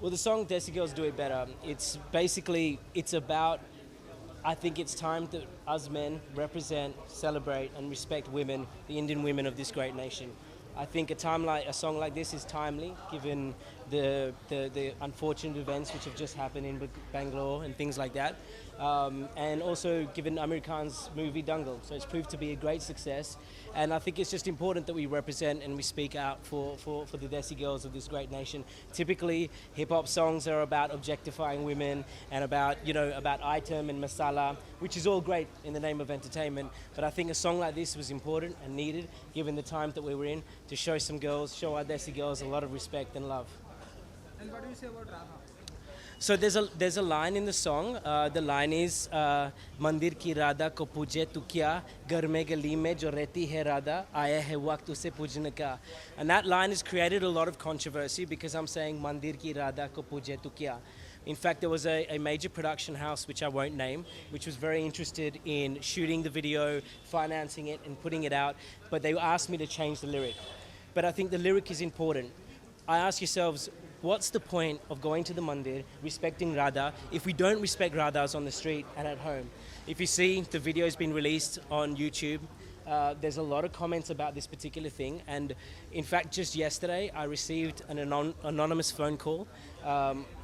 Well, the song Desi Girls Do It Better, it's basically, it's about, I think it's time that us men represent, celebrate and respect women, the Indian women of this great nation. I think a song like this is timely, given the unfortunate events which have just happened in Bangalore and things like that. And also given Amir Khan's movie Dangal. So it's proved to be a great success. And I think it's just important that we represent and we speak out for the Desi girls of this great nation. Typically, hip-hop songs are about objectifying women and about, about item and masala, which is all great in the name of entertainment. But I think a song like this was important and needed, given the time that we were in, to show some girls, show our Desi girls a lot of respect and love. And what do you say about Radha? So there's a line in the song. The line is मंदिर की राधा को पूजे तू क्या घर में गली में जो रहती है राधा आया है वक्त उसे पूजने का. And that line has created a lot of controversy because I'm saying मंदिर की राधा को पूजे तू क्या. In fact, there was a major production house, which I won't name, which was very interested in shooting the video, financing it and putting it out, but they asked me to change the lyric. But I think the lyric is important. I ask yourselves, what's the point of going to the mandir, respecting Radha, if we don't respect Radhas on the street and at home? If you see, the video's been released on YouTube. There's a lot of comments about this particular thing, and in fact, just yesterday, I received an anonymous phone call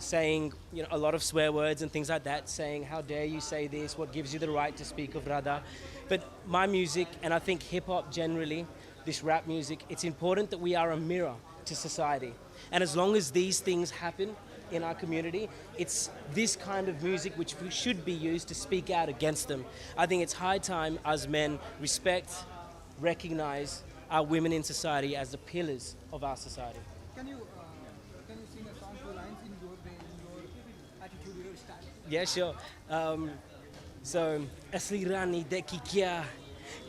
saying, a lot of swear words and things like that, saying, how dare you say this, what gives you the right to speak of Radha? But my music, and I think hip-hop generally, this rap music, it's important that we are a mirror to society. And as long as these things happen in our community, it's this kind of music which should be used to speak out against them. I think it's high time as men respect, recognize our women in society as the pillars of our society. Can you sing a song, 2 lines in your way, in your attitude, your style? Yeah, sure. So, असली रानी देखी क्या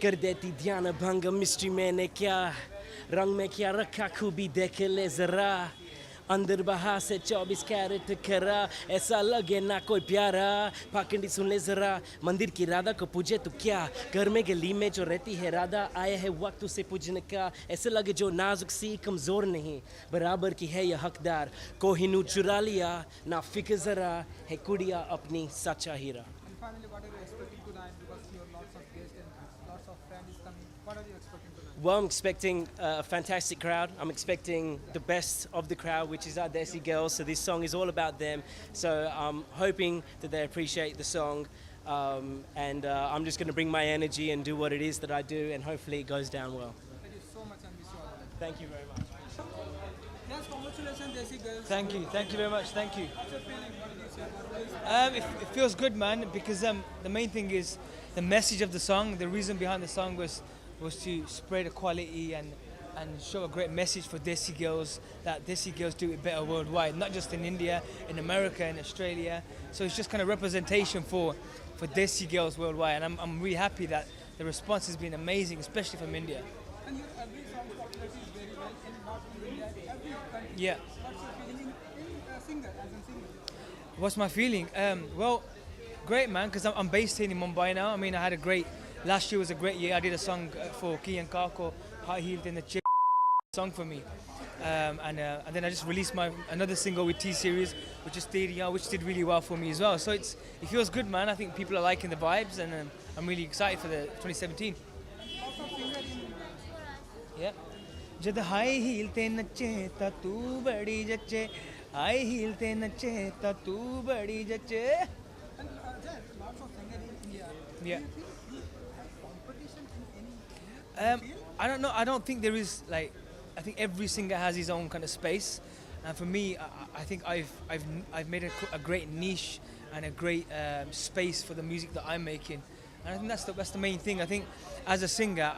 कर देती ध्यान भंग mystery मैंने क्या रंग में क्या रखा खूबी देख ले जरा अंदर बाहर से 24 कैरेट करा ऐसा लगे ना कोई प्यारा पाखंडी सुन ले जरा मंदिर की राधा को पूजे तो क्या घर में गली में जो रहती है राधा आया है वक्त उसे पूजने का ऐसे लगे जो नाजुक सी कमजोर नहीं बराबर की है यह हकदार कोहिनूर चुरा लिया ना फिक्र जरा है कुड़िया अपनी सच्चा हीरा. And finally, what are you expecting tonight? Because you have lots of guests and lots of friends is coming. What are you expecting tonight? Well, I'm expecting a fantastic crowd. I'm expecting the best of the crowd, which is our Desi girls. So this song is all about them. So I'm hoping that they appreciate the song. And I'm just going to bring my energy and do what it is that I do, and hopefully it goes down well. Thank you so much and wish you all the best. Thank you very much. Yes, congratulations, Desi girls. Thank you very much, thank you. What's your feeling? What did you say about this? It feels good, man, because the main thing is the message of the song. The reason behind the song was to spread equality and show a great message for Desi girls, that Desi girls do it better worldwide, not just in India, in America, in Australia. So it's just kind of representation for Desi girls worldwide, and I'm really happy that the response has been amazing, especially from India. And your every song popularity is very well in not only India, every country. Yeah. What's your feeling in a singer, as a singer? What's my feeling? Well, great, man, because I'm based here in Mumbai now. I mean, I had a great, last year was a great year. I did a song for Kian Kako, High Heeled in the Chick song for me. And then I just released another single with T-Series, which is Teriya, which did really well for me as well. So it feels good, man. I think people are liking the vibes, and I'm really excited for the 2017. Yeah. जद high heel ते नचे ता तू बड़ी जचे high heel ते नचे ता तू बड़ी जचे. And there are lots of singers in India. Yeah. Do you have competition in any field? I don't know. I don't think there is I think every singer has his own kind of space, and for me, I think I've made a great niche and a great space for the music that I'm making, and I think that's the main thing. I think as a singer,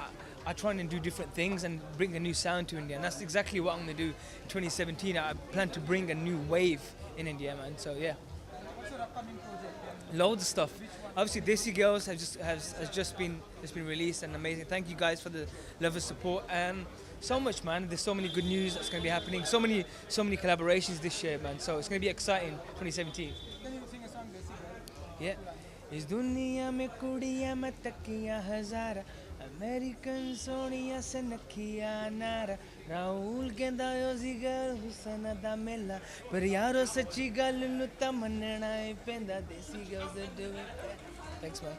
I try and do different things and bring a new sound to India, and that's exactly what I'm going to do in 2017. I plan to bring a new wave in India, man. So yeah. What's your upcoming project? Loads of stuff. Obviously, Desi Girls has just been released, and amazing. Thank you guys for the love and support. So much, man. There's so many good news that's going to be happening. So many collaborations this year, man. So it's going to be exciting. 2017. Can you sing a song, Desi girl? Yeah. इस दुनिया में कुड़ियाँ मैं तकियाँ हज़ारा American Sonia सनखिया नारा राहुल कहंदा ओ सी गल हुसन दा मेला पर यारो सच्ची गल नु ता मनना ही पैंदा desi girls do it thanks man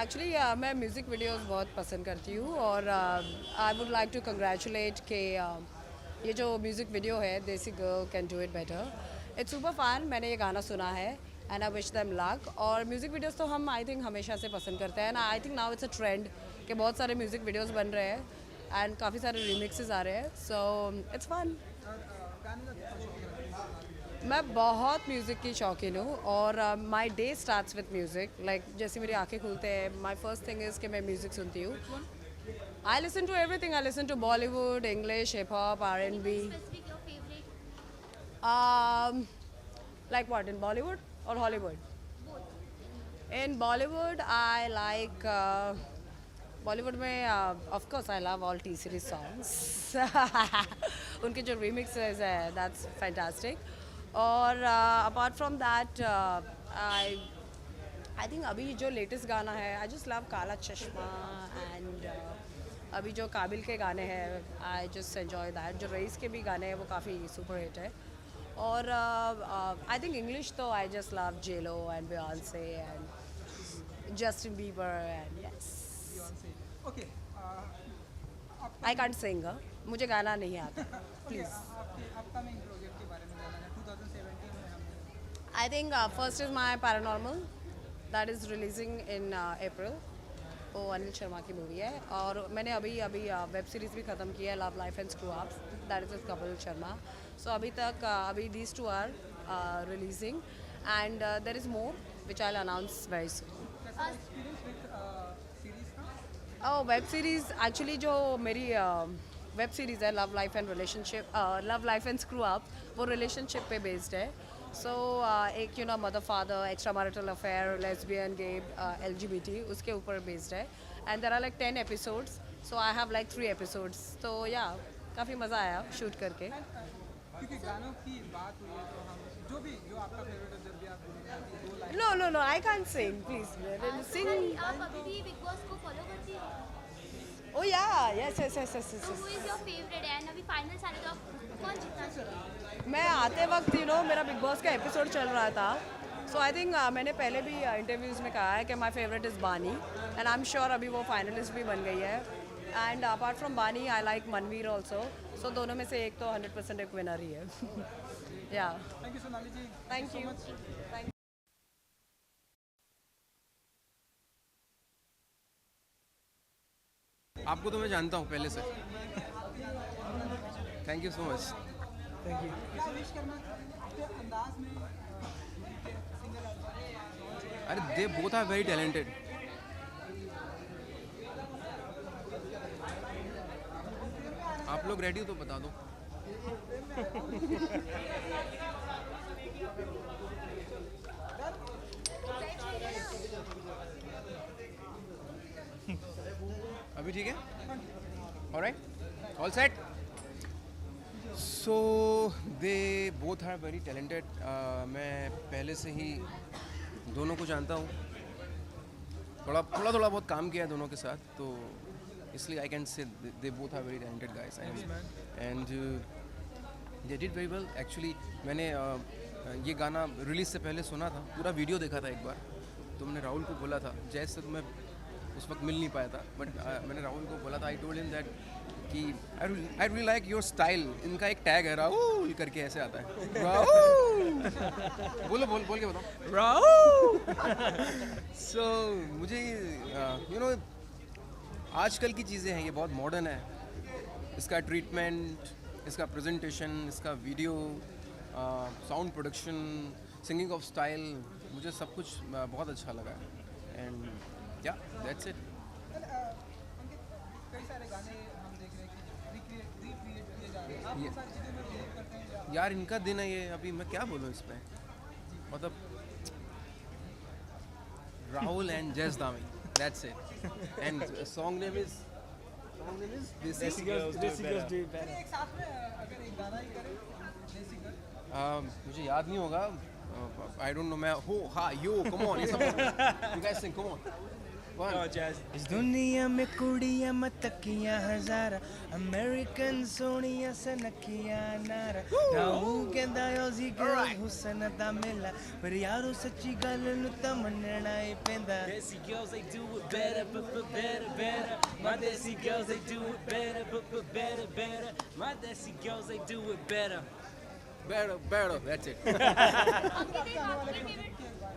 actually मैं म्यूज़िक वीडियोस बहुत पसंद करती हूँ और I would like to congratulate के ये जो म्यूज़िक वीडियो है desi girl can do it better it's super fun मैंने ये गाना सुना है and I wish them luck और म्यूज़िक वीडियोस तो हम आई थिंक हमेशा से पसंद करते हैं and I think now it's a trend कि बहुत सारे म्यूज़िक वीडियोस बन रहे हैं एंड काफ़ी सारे रिमिक्सेस आ रहे हैं सो इट्स फन मैं बहुत म्यूज़िक की शौकीन हूँ और my day starts with music like जैसे मेरी आंखें खुलते हैं माई फर्स्ट थिंग इज़ कि मैं म्यूज़िक सुनती हूँ I listen to everything I listen to Bollywood English hip hop R&B Specific your favorite? like what in Bollywood or Hollywood? Both. In Bollywood, I like Bollywood में of course I love all T-series songs. उनके जो remixes है that's fantastic. और apart from that I think अभी जो latest गाना है I just love काला चश्मा and अभी जो काबिल के गाने हैं I just enjoy that. जो रईस के भी गाने हैं वो काफ़ी सुपर हिट है. और I think English तो I just love J-Lo and Beyonce and Justin Bieber and yes. Okay. I can't sing. मुझे गाना नहीं आता. Please. आपके अपकमिंग प्रोजेक्ट के बारे में जानना है 2017 में हमने I think first is my Paranormal that is releasing in April. वो अनिल शर्मा की मूवी है और मैंने अभी वेब सीरीज़ भी ख़त्म की है love life and screw ups that is Kapil Sharma so अभी तक अभी these two are releasing and there is more which I will announce very soon experience with series का वेब सीरीज़ एक्चुअली जो मेरी वेब सीरीज़ है love life and relationship love life and screw up वो relationship पे based है so एक mother father extra marital affair lesbian gay LGBT उसके ऊपर बेस्ड है and there are like 10 episodes so I have like 3 episodes तो या काफ़ी मज़ा आया शूट करके क्योंकि गानों की बात हुई है तो हम जो आपका फेवरेट है जब भी आप बोलेंगे दो line no I can't sing please sing आप अभी भी बिग बॉस को फॉलो करती हो? ओ या यस तो who is your favorite and अभी फाइनल्स आ रहे तो आप कौन जीतना चाहिए? मैं आते वक्त मेरा बिग बॉस का एपिसोड चल रहा था सो आई थिंक मैंने पहले भी इंटरव्यूज़ में कहा है कि माई फेवरेट इज़ बानी एंड आई एम श्योर अभी वो फाइनलिस्ट भी बन गई है and apart from Bani I like Manveer also so दोनों में से एक तो 100% एक विनर ही है या thank you Sonali ji thank you आपको तो मैं जानता हूँ पहले से thank you so much thank you क्या विश करना आपके अंदाज में सिंगर अरे they both are very talented आप लोग रेडी हो तो बता दो अभी ठीक है alright all set so they both are very talented मैं पहले से ही दोनों को जानता हूँ थोड़ा बहुत काम किया है दोनों के साथ तो इसलिए I can say they both are very talented guys and they did very well actually मैंने ये गाना रिलीज से पहले सुना था पूरा वीडियो देखा था एक बार तो मैंने राहुल को बोला था जैसे तो मैं उस वक्त मिल नहीं पाया था बट मैंने राहुल को बोला था आई टोल्ड हिम दैट कि I really like your style इनका एक टैग है राहुल करके ऐसे आता है राहुल बोल के बताओ राहुल सो मुझे आजकल की चीज़ें हैं ये बहुत मॉडर्न है इसका ट्रीटमेंट इसका प्रेजेंटेशन इसका video sound production singing of style मुझे सब कुछ बहुत अच्छा लगा एंड या दैट्स इट कई सारे गाने हम देख रहे हैं कि रिक्रिएट किए जा रहे हैं आप इन सारी चीज़ों में बिलीव करते हैं या यार इनका दिन है ये अभी मैं क्या बोलूँ इस पे मतलब राहुल एंड जैस दामी that's it and song name is देसी गर्ल्स चलिए एक साथ में अगर एक गाना ही करें देसी गर्ल मुझे याद नहीं होगा आई डोंट नो मैं हो हाँ यो कम ऑन ये सब you guys sing come on Go on, Jazz. इस दुनिया में कुड़ियाँ मतकियाँ हज़ारा अमेरिकन सोनिया सनकियाँ नारा राहू कहंदा ऑज़ी गर्ल हुसन दा मेला पर यारो सच्ची गल नु तमन्ना ही पैंदा Desi girls, they do it better, better, better. My Desi girls, they do it better, better, better. My Desi girls, they do it better. better, that's it.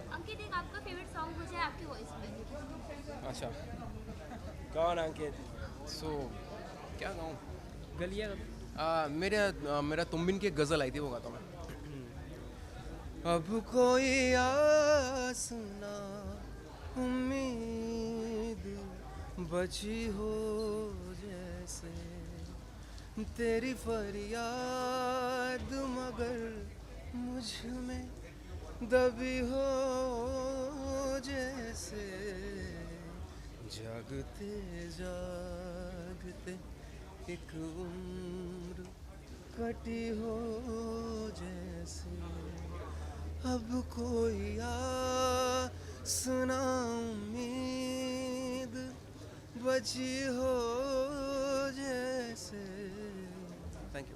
अंकित एक आपका फेवरेट सॉन्ग हो जाए आपकी वॉइस में। अच्छा, Go on, Ankit. सो क्या गाऊँ? गलियाँ मेरा तुमबिन की एक गज़ल आई थी, वो गाता हूँ मैं। अब कोई आस ना उम्मीद बची हो जैसे तेरी फरियाद मगर मुझ में दबी हो जैसे जागते जागते एक उम्र कटी हो जैसे अब कोई आस ना उम्मीद बची हो जैसे। Thank you.